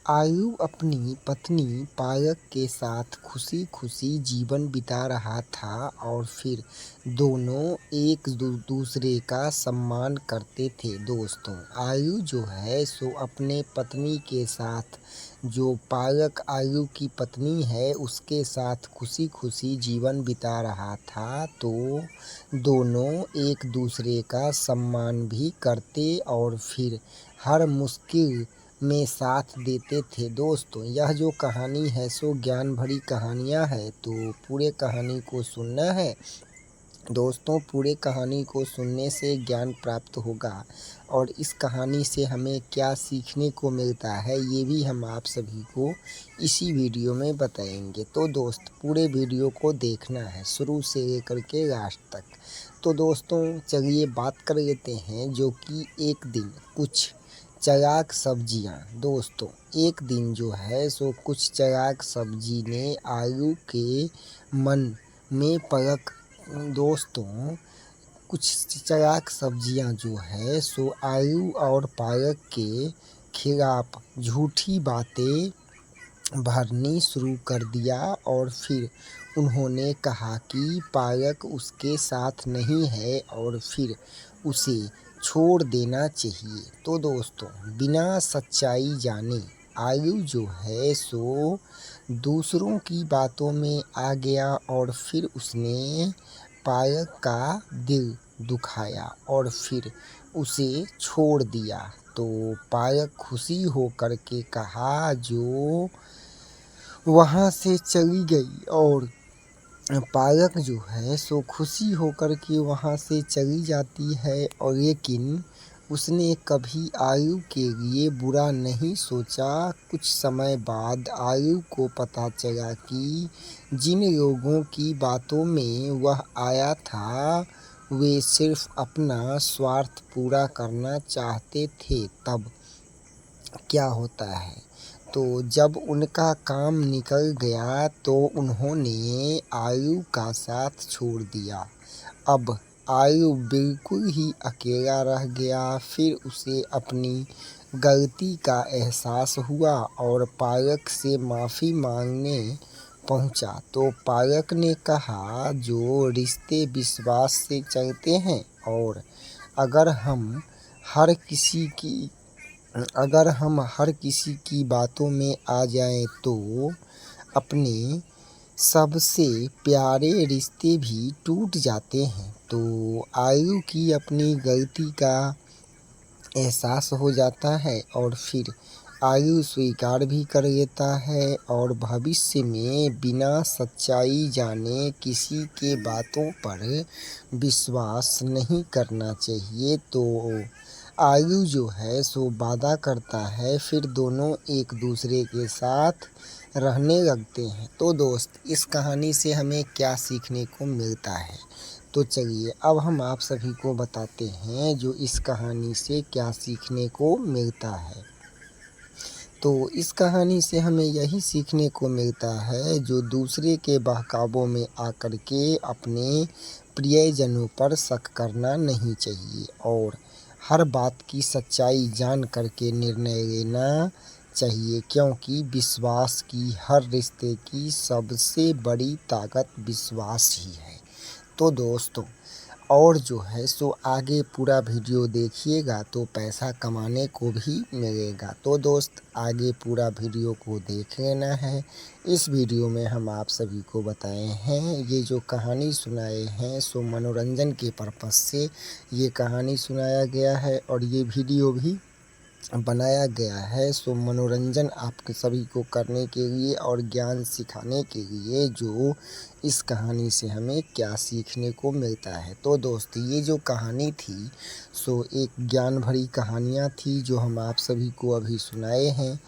आयु अपनी पत्नी पायक के साथ खुशी खुशी जीवन बिता रहा था और फिर दोनों एक दूसरे का सम्मान करते थे। दोस्तों, आयु जो है सो अपने पत्नी के साथ, जो पायक आयु की पत्नी है उसके साथ खुशी खुशी जीवन बिता रहा था। तो दोनों एक दूसरे का सम्मान भी करते और फिर हर मुश्किल में साथ देते थे। दोस्तों, यह जो कहानी है सो ज्ञान भरी कहानियाँ है, तो पूरे कहानी को सुनना है। दोस्तों, पूरे कहानी को सुनने से ज्ञान प्राप्त होगा और इस कहानी से हमें क्या सीखने को मिलता है ये भी हम आप सभी को इसी वीडियो में बताएंगे। तो दोस्त, पूरे वीडियो को देखना है शुरू से लेकर के लास्ट तक। तो दोस्तों, चलिए बात कर लेते हैं जो कि एक दिन कुछ चालाक सब्जियां। दोस्तों, एक दिन जो है सो कुछ चालाक सब्जी ने आयु के मन में पलक दोस्तों, कुछ चालाक सब्जियां जो है सो आयु और पायक के खिलाफ झूठी बातें भरनी शुरू कर दिया और फिर उन्होंने कहा कि पायक उसके साथ नहीं है और फिर उसे छोड़ देना चाहिए। तो दोस्तों, बिना सच्चाई जाने आयु जो है सो दूसरों की बातों में आ गया और फिर उसने पायक का दिल दुखाया और फिर उसे छोड़ दिया। तो पायक खुशी होकर के कहा जो वहाँ से चली गई और पायक जो है सो खुशी होकर के वहाँ से चली जाती है और लेकिन उसने कभी आयु के लिए बुरा नहीं सोचा। कुछ समय बाद आयु को पता चला कि जिन लोगों की बातों में वह आया था वे सिर्फ अपना स्वार्थ पूरा करना चाहते थे। तब क्या होता है, तो जब उनका काम निकल गया तो उन्होंने आयु का साथ छोड़ दिया। अब आयु बिल्कुल ही अकेला रह गया। फिर उसे अपनी गलती का एहसास हुआ और पायक से माफ़ी मांगने पहुंचा। तो पायक ने कहा जो रिश्ते विश्वास से चलते हैं और अगर हम हर किसी की बातों में आ जाएं तो अपने सबसे प्यारे रिश्ते भी टूट जाते हैं। तो आयु की अपनी गलती का एहसास हो जाता है और फिर आयु स्वीकार भी कर लेता है और भविष्य में बिना सच्चाई जाने किसी के बातों पर विश्वास नहीं करना चाहिए। तो आयु जो है सो वादा करता है, फिर दोनों एक दूसरे के साथ रहने लगते हैं। तो दोस्त, इस कहानी से हमें क्या सीखने को मिलता है, तो चलिए अब हम आप सभी को बताते हैं जो इस कहानी से क्या सीखने को मिलता है। तो इस कहानी से हमें यही सीखने को मिलता है जो दूसरे के बहकावों में आकर के अपने प्रियजनों पर शक करना नहीं चाहिए और हर बात की सच्चाई जान करके निर्णय लेना चाहिए, क्योंकि विश्वास की हर रिश्ते की सबसे बड़ी ताकत विश्वास ही है। तो दोस्तों, और जो है सो आगे पूरा वीडियो देखिएगा तो पैसा कमाने को भी मिलेगा। तो दोस्त, आगे पूरा वीडियो को देख लेना है। इस वीडियो में हम आप सभी को बताए हैं, ये जो कहानी सुनाए हैं सो मनोरंजन के पर्पस से ये कहानी सुनाया गया है और ये वीडियो भी बनाया गया है सो मनोरंजन आपके सभी को करने के लिए और ज्ञान सिखाने के लिए जो इस कहानी से हमें क्या सीखने को मिलता है। तो दोस्त, ये जो कहानी थी सो एक ज्ञान भरी कहानियाँ थी जो हम आप सभी को अभी सुनाए हैं।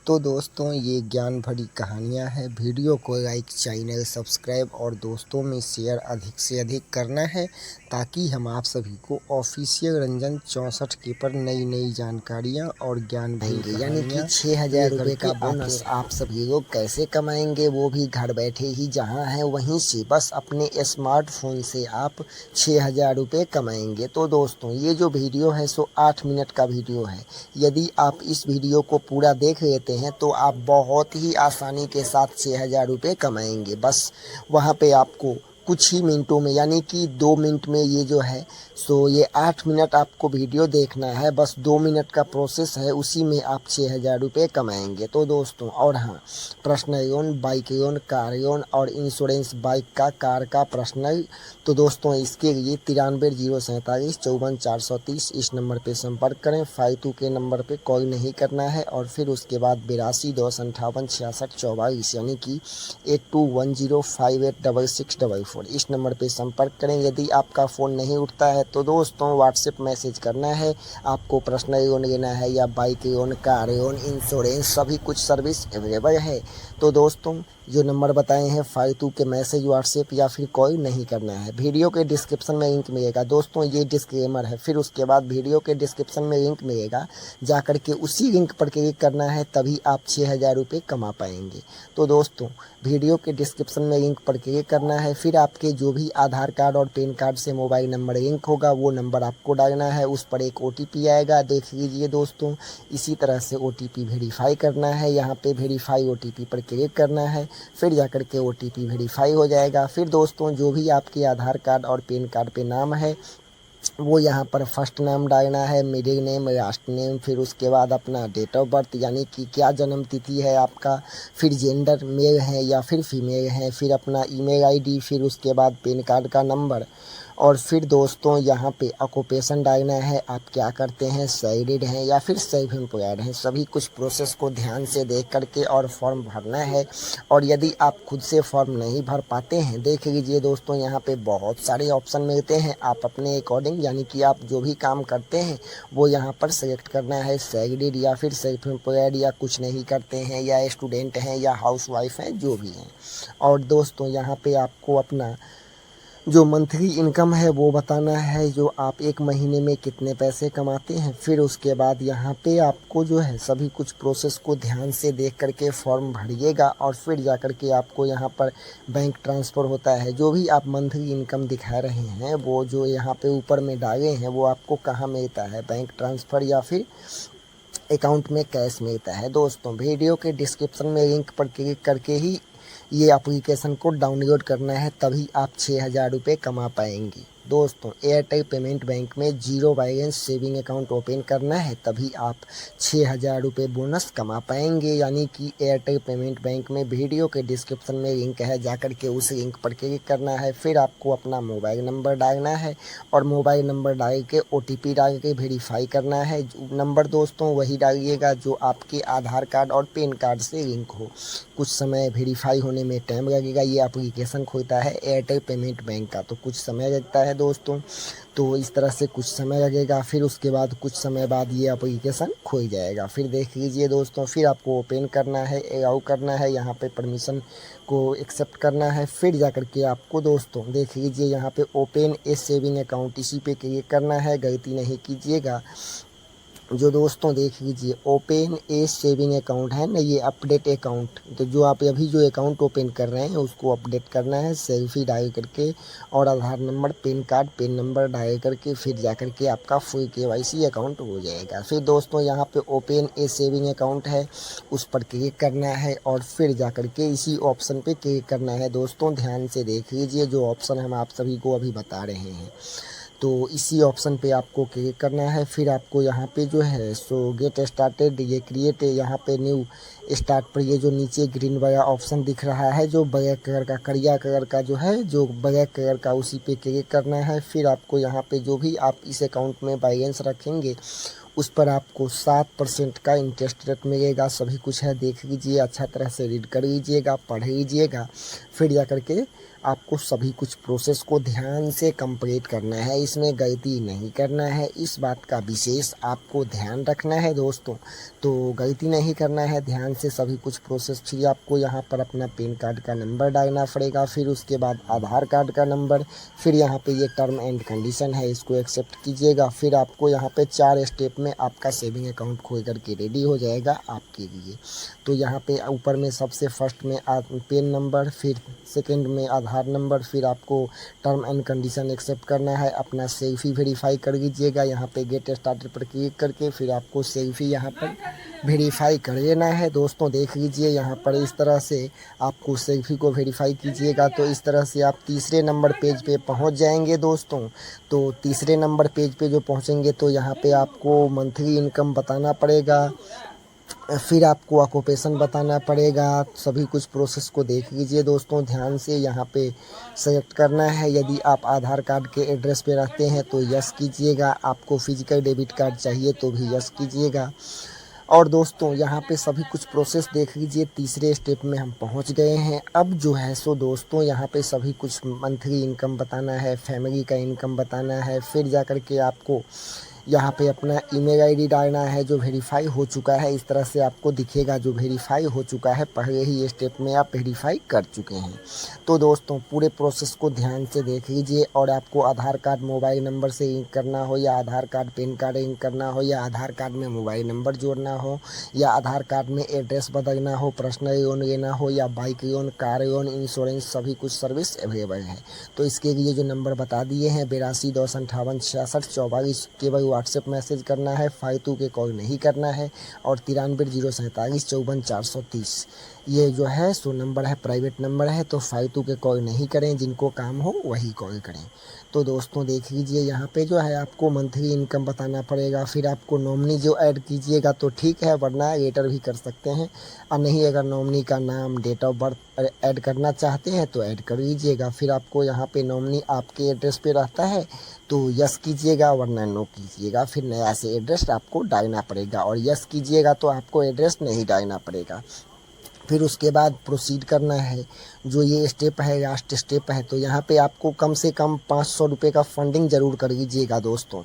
तो दोस्तों, ये ज्ञान भरी कहानियाँ हैं। वीडियो को लाइक, चैनल सब्सक्राइब और दोस्तों में शेयर अधिक से अधिक करना है ताकि हम आप सभी को ऑफिशियल रंजन 64 के पर नई नई जानकारियाँ और ज्ञान भरी यानी कि 6,000 रुपये का बोनस आप सभी लोग कैसे कमाएंगे वो भी घर बैठे ही जहाँ है वहीं यहीं से बस अपने स्मार्टफोन से आप 6,000 रुपये कमाएंगे। तो दोस्तों ये जो वीडियो है सो 8 मिनट का वीडियो है। यदि आप इस वीडियो को पूरा देख लेते हैं तो आप बहुत ही आसानी के साथ 6,000 रुपये कमाएंगे। बस वहाँ पे आपको कुछ ही मिनटों में यानी कि 2 मिनट में ये जो है सो ये 8 मिनट आपको वीडियो देखना है। बस 2 मिनट का प्रोसेस है, उसी में आप 6,000 रुपये कमाएंगे। तो दोस्तों और हाँ, personal loan, bike loan, car loan और इंश्योरेंस बाइक का, कार का, पर्सनल, तो दोस्तों इसके लिए 93 047 54 430 इस नंबर पे संपर्क करें। फालतू के नंबर पे कॉल नहीं करना है। और फिर उसके बाद 82 2 58 66 44 यानी कि 8210586644 इस नंबर पे संपर्क करें। यदि आपका फ़ोन नहीं उठता है तो दोस्तों व्हाट्सएप मैसेज करना है। आपको पर्सनल लोन लेना है या bike loan, car loan, insurance, सभी कुछ सर्विस अवेलेबल है। तो दोस्तों जो नंबर बताए हैं फालतू के मैसेज, व्हाट्सएप या फिर कॉल नहीं करना है। वीडियो के डिस्क्रिप्शन में लिंक मिलेगा। दोस्तों ये डिस्क्लेमर है। फिर उसके बाद वीडियो के डिस्क्रिप्शन में लिंक मिलेगा, जाकर के उसी लिंक पर क्लिक करना है, तभी आप 6,000 रुपये कमा पाएंगे। तो दोस्तों वीडियो के डिस्क्रिप्शन में लिंक पर क्लिक करना है। फिर आपके जो भी आधार कार्ड और पैन कार्ड से मोबाइल नंबर लिंक होगा वो नंबर आपको डालना है। उस पर एक OTP आएगा, देख लीजिए दोस्तों। इसी तरह से OTP वेरीफाई करना है। यहाँ पे वेरीफाई OTP पर क्लिक करना है, फिर जाकर के OTP वेरीफाई हो जाएगा। फिर दोस्तों जो भी आपके आधार कार्ड और पैन कार्ड पे नाम है वो यहाँ पर फर्स्ट नाम डालना है, मिडिल नेम, लास्ट नेम, फिर उसके बाद अपना डेट ऑफ बर्थ यानी कि क्या जन्म तिथि है आपका, फिर जेंडर मेल है या फिर फीमेल है, फिर अपना ईमेल ID, फिर उसके बाद पैन कार्ड का नंबर। और फिर दोस्तों यहाँ पे ऑक्यूपेशन डालना है, आप क्या करते हैं, सैलरीड हैं या फिर सेल्फ एम्प्लॉयड हैं। सभी कुछ प्रोसेस को ध्यान से देख करके और फॉर्म भरना है। और यदि आप खुद से फॉर्म नहीं भर पाते हैं, देख लीजिए दोस्तों यहाँ पे बहुत सारे ऑप्शन मिलते हैं। आप अपने अकॉर्डिंग यानी कि आप जो भी काम करते हैं वो यहाँ पर सेलेक्ट करना है, सैलरीड या फिर सेल्फ एम्प्लॉयड या कुछ नहीं करते हैं या स्टूडेंट हैं या हाउसवाइफ हैं, जो भी हैं। और दोस्तों यहाँ पे आपको अपना जो मंथली इनकम है वो बताना है, जो आप एक महीने में कितने पैसे कमाते हैं। फिर उसके बाद यहाँ पे आपको जो है सभी कुछ प्रोसेस को ध्यान से देख करके फॉर्म भरिएगा। और फिर जा कर के आपको यहाँ पर बैंक ट्रांसफ़र होता है। जो भी आप मंथली इनकम दिखा रहे हैं वो जो यहाँ पे ऊपर में डाले हैं वो आपको कहाँ मिलता है, बैंक ट्रांसफ़र या फिर अकाउंट में कैश मिलता है। दोस्तों वीडियो के डिस्क्रिप्शन में लिंक पर क्लिक करके ही ये एप्लीकेशन को डाउनलोड करना है, तभी आप 6,000 रुपये कमा पाएंगे। दोस्तों एयरटेल पेमेंट बैंक में 0 बैलेंस सेविंग अकाउंट ओपन करना है, तभी आप 6,000 रुपये बोनस कमा पाएंगे। यानी कि एयरटेल पेमेंट बैंक में वीडियो के डिस्क्रिप्शन में लिंक है, जाकर के उस लिंक पर क्लिक करना है। फिर आपको अपना मोबाइल नंबर डालना है और मोबाइल नंबर डाल के OTP डाल के वेरीफाई करना है। नंबर दोस्तों वही डालिएगा जो आपके आधार कार्ड और पैन कार्ड से लिंक हो। कुछ समय वेरीफाई होने में टाइम लगेगा। ये एप्लीकेशन खोलता है एयरटेल पेमेंट बैंक का, तो कुछ समय लगता है दोस्तों। तो इस तरह से कुछ समय लगेगा। फिर उसके बाद कुछ समय बाद ये एप्लीकेशन खुल जाएगा। फिर देख लीजिए दोस्तों, फिर आपको ओपन करना है, अलाउ करना है, यहाँ पे परमिशन को एक्सेप्ट करना है। फिर जाकर के आपको दोस्तों देख लीजिए यहाँ पे ओपन ए सेविंग अकाउंट, इसी पे क्लिक करना है, गलती नहीं कीजिएगा। जो दोस्तों देख लीजिए ओपन ए सेविंग अकाउंट है ना, ये अपडेट अकाउंट, तो जो आप अभी जो अकाउंट ओपन कर रहे हैं उसको अपडेट करना है, सेल्फी डाल करके और Aadhaar number, pan card, pan number डाल करके फिर जा करके आपका फुल KYC अकाउंट हो जाएगा। फिर दोस्तों यहाँ पे ओपन ए सेविंग अकाउंट है, उस पर क्लिक करना है और फिर जा करके इसी ऑप्शन पे क्लिक करना है। दोस्तों ध्यान से देख लीजिए जो ऑप्शन हम आप सभी को अभी बता रहे हैं, तो इसी ऑप्शन पे आपको क्लिक करना है। फिर आपको यहाँ पे जो है सो गेट स्टार्टेड, ये क्रिएट, यहाँ पे न्यू स्टार्ट पर ये जो नीचे ग्रीन वाला ऑप्शन दिख रहा है, जो ब्लैक कलर का, करिया कलर का जो है, जो ब्लैक कलर का, उसी पे क्लिक करना है। फिर आपको यहाँ पे जो भी आप इस अकाउंट में बैलेंस रखेंगे उस पर आपको 7% का इंटरेस्ट रेट मिलेगा। सभी कुछ है, देख लीजिए, अच्छा तरह से रीड कर लीजिएगा, पढ़ लीजिएगा। फिर जा करके आपको सभी कुछ प्रोसेस को ध्यान से कंप्लीट करना है, इसमें गलती नहीं करना है। इस बात का विशेष आपको ध्यान रखना है दोस्तों, तो गलती नहीं करना है, ध्यान से सभी कुछ प्रोसेस। फिर आपको यहाँ पर अपना पैन कार्ड का नंबर डालना पड़ेगा, फिर उसके बाद आधार कार्ड का नंबर, फिर यहाँ पे ये टर्म एंड कंडीशन है, इसको एक्सेप्ट कीजिएगा। फिर आपको यहाँ पे 4 स्टेप में आपका सेविंग अकाउंट खोल करके रेडी हो जाएगा आपके लिए। तो यहाँ पे ऊपर में सबसे फर्स्ट में पैन नंबर, फिर सेकंड में आधार नंबर, फिर आपको टर्म एंड कंडीशन एक्सेप्ट करना है, अपना सेल्फी वेरीफाई कर लीजिएगा। यहाँ पे गेट स्टार्टेड पर क्लिक करके फिर आपको सेल्फी यहाँ पर वेरीफाई कर लेना है। दोस्तों देख लीजिए यहाँ पर इस तरह से आपको सेल्फी को वेरीफाई कीजिएगा तो इस तरह से आप तीसरे नंबर पेज पे पहुंच जाएंगे दोस्तों। तो तीसरे नंबर पेज पे जो पहुंचेंगे तो यहाँ पे आपको मंथली इनकम बताना पड़ेगा, फिर आपको ऑक्यूपेशन बताना पड़ेगा। सभी कुछ प्रोसेस को देख लीजिए दोस्तों ध्यान से। यहाँ पे सेलेक्ट करना है, यदि आप आधार कार्ड के एड्रेस पे रहते हैं तो यस कीजिएगा, आपको फिजिकल डेबिट कार्ड चाहिए तो भी यस कीजिएगा। और दोस्तों यहाँ पे सभी कुछ प्रोसेस देख लीजिए, तीसरे स्टेप में हम पहुँच गए हैं। अब जो है सो दोस्तों यहाँ पे सभी कुछ मंथली इनकम बताना है, फैमिली का इनकम बताना है, फिर जा कर के आपको यहाँ पे अपना ईमेल आईडी डालना है जो वेरीफाई हो चुका है। इस तरह से आपको दिखेगा जो वेरीफाई हो चुका है, पहले ही स्टेप में आप वेरीफाई कर चुके हैं। तो दोस्तों पूरे प्रोसेस को ध्यान से देख लीजिए। और आपको आधार कार्ड मोबाइल नंबर से लिंक करना हो, या आधार कार्ड पैन कार्ड लिंक करना हो, या आधार कार्ड में मोबाइल नंबर जोड़ना हो, या आधार कार्ड में एड्रेस बदलना हो, पर्सनल लोन लेना हो, या bike loan, car loan, insurance, सभी कुछ सर्विस अवेलेबल है। तो इसके लिए जो नंबर बता दिए हैं 8210586644, केवल व्हाट्सएप मैसेज करना है, फालतू के कॉल नहीं करना है। और 9307454430 ये जो है सो नंबर है, प्राइवेट नंबर है, तो फालतू के कॉल नहीं करें, जिनको काम हो वही कॉल करें। तो दोस्तों देख लीजिए यहाँ पे जो है आपको मंथली इनकम बताना पड़ेगा, फिर आपको नॉमिनी जो ऐड कीजिएगा तो ठीक है, वरना लेटर भी कर सकते हैं। और नहीं अगर नॉमिनी का नाम, डेट ऑफ बर्थ ऐड करना चाहते हैं तो ऐड कर लीजिएगा। फिर आपको यहाँ पे नॉमिनी आपके एड्रेस पे रहता है तो यस कीजिएगा, वरना नो कीजिएगा। फिर नया से एड्रेस आपको डालना पड़ेगा, और यस कीजिएगा तो आपको एड्रेस नहीं डालना पड़ेगा। फिर उसके बाद प्रोसीड करना है, जो ये स्टेप है लास्ट स्टेप है। तो यहाँ पे आपको कम से कम 500 रुपये का फंडिंग ज़रूर कर लीजिएगा दोस्तों।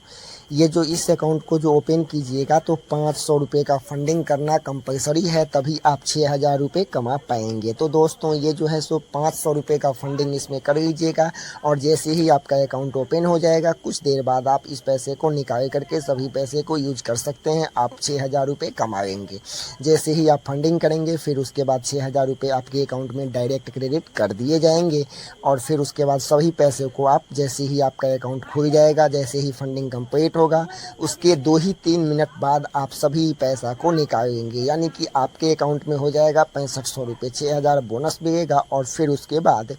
ये जो इस अकाउंट को जो ओपन कीजिएगा तो 500 रुपये का फंडिंग करना कंपलसरी है, तभी आप 6000 रुपये कमा पाएंगे। तो दोस्तों ये जो है सो 500 रुपये का फंडिंग इसमें कर लीजिएगा, और जैसे ही आपका अकाउंट ओपन हो जाएगा कुछ देर बाद आप इस पैसे को निकाल करके सभी पैसे को यूज कर सकते हैं। आप 6000 रुपये कमाएंगे। जैसे ही आप फंडिंग करेंगे फिर उसके बाद 6000 रुपये आपके अकाउंट में डायरेक्ट क्रेडिट कर दिए जाएंगे। और फिर उसके बाद सभी पैसे को आप जैसे ही आपका अकाउंट खुल जाएगा, जैसे ही फंडिंग कंप्लीट होगा उसके 2 ही 3 मिनट बाद आप सभी पैसा को निकालेंगे। यानी कि आपके अकाउंट में हो जाएगा 6500 रुपये, 6000 बोनस मिलेगा। और फिर उसके बाद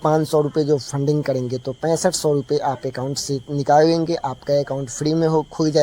500 रुपये जो फंडिंग करेंगे तो 6500 रुपये आप अकाउंट से निकालेंगे, आपका अकाउंट फ्री में हो खुल जाएगा।